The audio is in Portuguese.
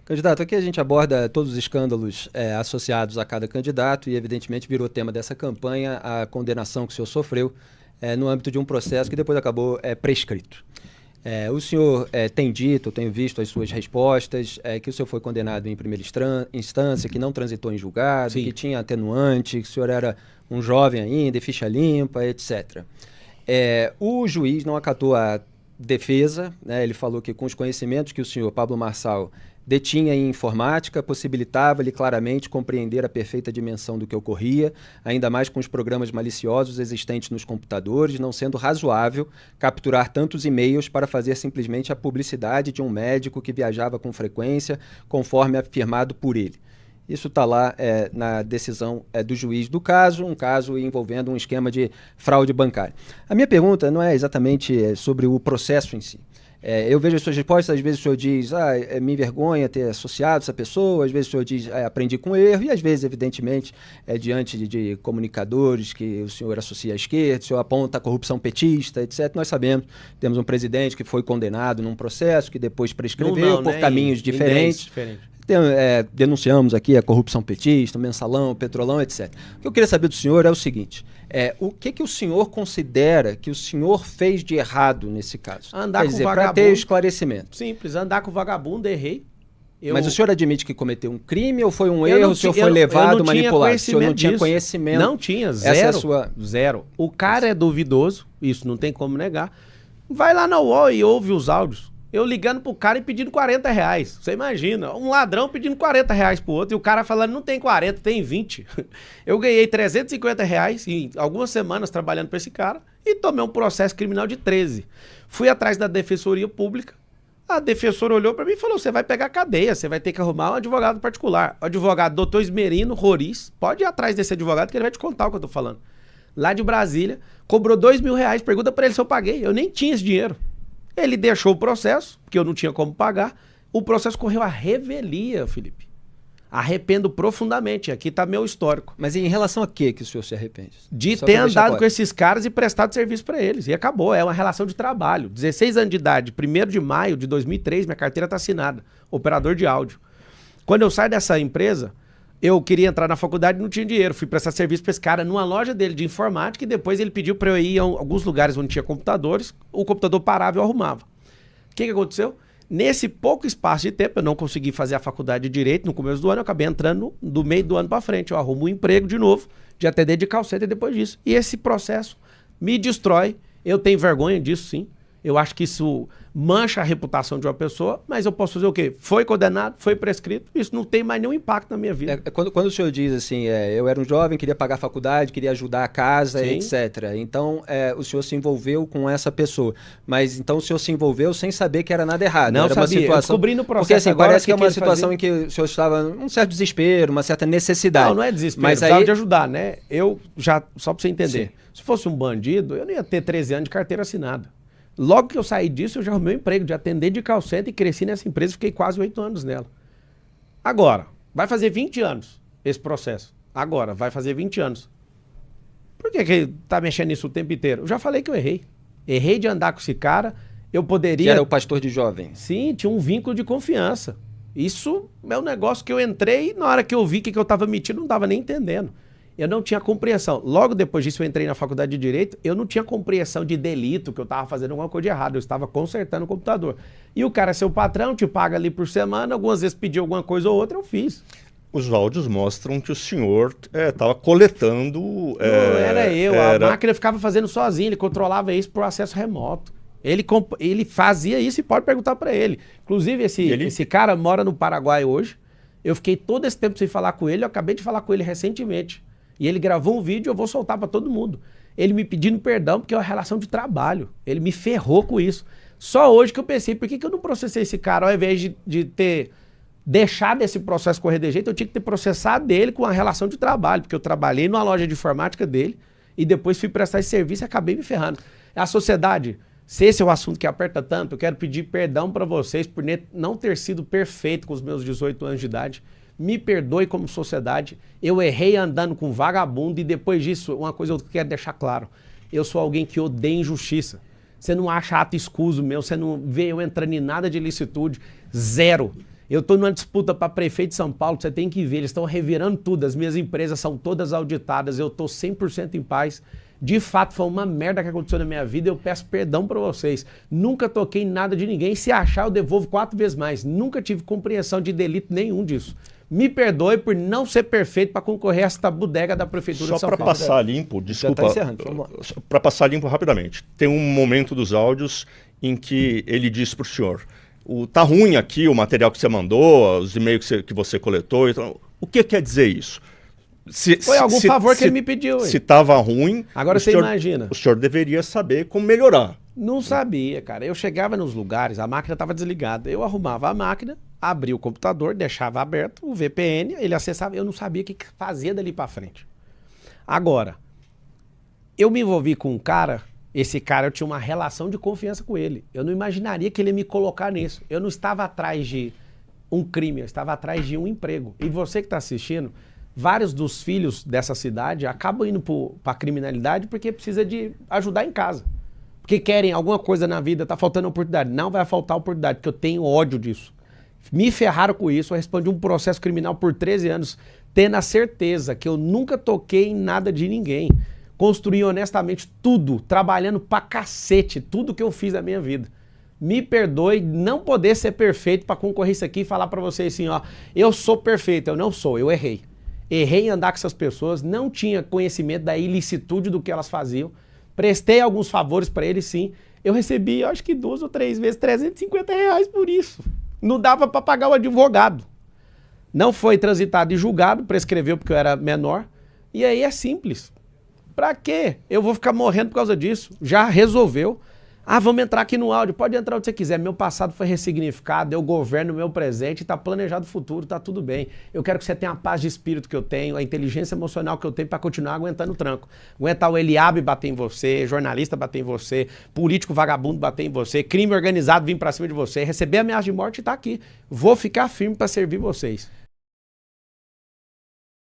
Candidato, aqui a gente aborda todos os escândalos associados a cada candidato e, evidentemente, virou tema dessa campanha a condenação que o senhor sofreu no âmbito de um processo que depois acabou prescrito. O senhor tem dito, eu tenho visto as suas respostas, que o senhor foi condenado em primeira instância, que não transitou em julgado, Sim. que tinha atenuante, que o senhor era um jovem ainda, ficha limpa, etc. O juiz não acatou a defesa, né? Ele falou que com os conhecimentos que o senhor Pablo Marçal detinha em informática, possibilitava-lhe claramente compreender a perfeita dimensão do que ocorria, ainda mais com os programas maliciosos existentes nos computadores, não sendo razoável capturar tantos e-mails para fazer simplesmente a publicidade de um médico que viajava com frequência, conforme afirmado por ele. Isso está lá na decisão do juiz do caso, um caso envolvendo um esquema de fraude bancária. A minha pergunta não é exatamente sobre o processo em si. Eu vejo as suas respostas, às vezes o senhor diz, me envergonha ter associado essa pessoa, às vezes o senhor diz, aprendi com erro, e às vezes, evidentemente, diante de comunicadores que o senhor associa à esquerda, o senhor aponta a corrupção petista, etc. Nós sabemos, temos um presidente que foi condenado num processo, que depois prescreveu por caminhos diferentes. Denunciamos aqui a corrupção petista, o mensalão, o petrolão, etc. O que eu queria saber do senhor é o seguinte, o que o senhor considera que o senhor fez de errado nesse caso? Andar com vagabundo. Para ter esclarecimento. Simples, andar com vagabundo, errei. Mas o senhor admite que cometeu um crime ou foi um erro, o senhor foi levado, manipulado? O senhor não tinha conhecimento? Não tinha, zero. Zero. O cara é duvidoso, isso não tem como negar. Vai lá na UOL e ouve os áudios. Eu ligando pro cara e pedindo R$40. Você imagina, um ladrão pedindo R$40 pro outro e o cara falando, não tem 40, tem 20. Eu ganhei R$350 em algumas semanas trabalhando pra esse cara e tomei um processo criminal de 13. Fui atrás da Defensoria Pública, a defensora olhou pra mim e falou, você vai pegar cadeia, você vai ter que arrumar um advogado particular. O advogado Dr. Esmerino Roriz, pode ir atrás desse advogado que ele vai te contar o que eu tô falando. Lá de Brasília, cobrou R$2.000, pergunta pra ele se eu paguei, eu nem tinha esse dinheiro. Ele deixou o processo, porque eu não tinha como pagar. O processo correu à revelia, Felipe. Arrependo profundamente. Aqui está meu histórico. Mas em relação a quê que o senhor se arrepende? De ter andado com esses caras e prestado serviço para eles. E acabou. É uma relação de trabalho. 16 anos de idade, 1º de maio de 2003, minha carteira está assinada. Operador de áudio. Quando eu saio dessa empresa, eu queria entrar na faculdade e não tinha dinheiro. Fui prestar serviço para esse cara numa loja dele de informática e depois ele pediu para eu ir a alguns lugares onde tinha computadores. O computador parava e eu arrumava. O que aconteceu? Nesse pouco espaço de tempo, eu não consegui fazer a faculdade de Direito no começo do ano, eu acabei entrando do meio do ano para frente. Eu arrumo um emprego de novo, de atender de call center depois disso. E esse processo me destrói. Eu tenho vergonha disso, sim. Eu acho que isso mancha a reputação de uma pessoa, mas eu posso fazer o quê? Foi condenado, foi prescrito, isso não tem mais nenhum impacto na minha vida. Quando o senhor diz assim, eu era um jovem, queria pagar a faculdade, queria ajudar a casa, sim, etc. Então, o senhor se envolveu com essa pessoa, mas então o senhor se envolveu sem saber que era nada errado. Não era sabia, uma situação... eu descobri no processo. Porque assim, agora parece que é uma situação em que o senhor estava num certo desespero, uma certa necessidade. Não é desespero, mas precisava aí... de ajudar, né? Eu já, só pra você entender, sim, se fosse um bandido, eu não ia ter 13 anos de carteira assinada. Logo que eu saí disso, eu já arrumei um emprego de atender de call center e cresci nessa empresa, fiquei quase 8 anos nela. Agora, vai fazer 20 anos esse processo. Agora, vai fazer 20 anos. Por que tá mexendo nisso o tempo inteiro? Eu já falei que eu errei. Errei de andar com esse cara, eu poderia... Que era o pastor de jovens. Sim, tinha um vínculo de confiança. Isso é um negócio que eu entrei e na hora que eu vi que eu tava metido, não estava nem entendendo. Eu não tinha compreensão. Logo depois disso, eu entrei na faculdade de Direito, eu não tinha compreensão de delito, que eu estava fazendo alguma coisa de errado, eu estava consertando o computador. E o cara é seu patrão, te paga ali por semana, algumas vezes pediu alguma coisa ou outra, eu fiz. Os áudios mostram que o senhor estava coletando... Não era eu, a máquina ficava fazendo sozinho, ele controlava isso por acesso remoto. Ele fazia isso e pode perguntar para ele. Inclusive, esse cara mora no Paraguai hoje, eu fiquei todo esse tempo sem falar com ele, eu acabei de falar com ele recentemente. E ele gravou um vídeo, eu vou soltar para todo mundo. Ele me pedindo perdão porque é uma relação de trabalho. Ele me ferrou com isso. Só hoje que eu pensei, por que eu não processei esse cara ao invés de ter deixado esse processo correr de jeito, eu tinha que ter processado ele com a relação de trabalho, porque eu trabalhei numa loja de informática dele e depois fui prestar esse serviço e acabei me ferrando. A sociedade, se esse é o assunto que aperta tanto, eu quero pedir perdão para vocês por não ter sido perfeito com os meus 18 anos de idade. Me perdoe como sociedade, eu errei andando com vagabundo e depois disso, uma coisa eu quero deixar claro, eu sou alguém que odeia injustiça. Você não acha ato escuso meu, você não vê eu entrando em nada de ilicitude, zero. Eu estou numa disputa para prefeito de São Paulo, você tem que ver, eles estão revirando tudo, as minhas empresas são todas auditadas, eu estou 100% em paz. De fato, foi uma merda que aconteceu na minha vida, eu peço perdão para vocês. Nunca toquei em nada de ninguém, se achar eu devolvo 4 vezes mais. Nunca tive compreensão de delito nenhum disso. Me perdoe por não ser perfeito para concorrer a esta bodega da Prefeitura de São Paulo. Só para passar limpo, desculpa, para passar limpo rapidamente, tem um momento dos áudios em que ele diz para o senhor, tá ruim aqui o material que você mandou, os e-mails que você coletou, então, o que quer dizer isso? Foi algum favor que ele me pediu. Se estava ruim, agora você imagina. O senhor deveria saber como melhorar. Não sabia, cara. Eu chegava nos lugares, a máquina estava desligada. Eu arrumava a máquina, abria o computador, deixava aberto o VPN, ele acessava. Eu não sabia o que fazia dali para frente. Agora, eu me envolvi com um cara, esse cara eu tinha uma relação de confiança com ele. Eu não imaginaria que ele ia me colocar nisso. Eu não estava atrás de um crime, eu estava atrás de um emprego. E você que está assistindo, vários dos filhos dessa cidade acabam indo para a criminalidade porque precisa de ajudar em casa. Porque querem alguma coisa na vida, tá faltando oportunidade. Não vai faltar oportunidade, porque eu tenho ódio disso. Me ferraram com isso, eu respondi um processo criminal por 13 anos, tendo a certeza que eu nunca toquei em nada de ninguém. Construí honestamente tudo, trabalhando pra cacete, tudo que eu fiz na minha vida. Me perdoe não poder ser perfeito para concorrer isso aqui e falar para vocês assim, ó, eu sou perfeito, eu não sou, eu errei. Errei em andar com essas pessoas, não tinha conhecimento da ilicitude do que elas faziam. Prestei alguns favores para eles, sim. Eu recebi, acho que 2 ou 3 vezes, R$350 por isso. Não dava para pagar o advogado. Não foi transitado e julgado, prescreveu porque eu era menor. E aí é simples. Para quê? Eu vou ficar morrendo por causa disso. Já resolveu. Ah, vamos entrar aqui no áudio. Pode entrar onde você quiser. Meu passado foi ressignificado, eu governo o meu presente, está planejado o futuro, está tudo bem. Eu quero que você tenha a paz de espírito que eu tenho, a inteligência emocional que eu tenho para continuar aguentando o tranco. Aguentar o Eliabe bater em você, jornalista bater em você, político vagabundo bater em você, crime organizado vir para cima de você, receber ameaça de morte e tá aqui. Vou ficar firme para servir vocês.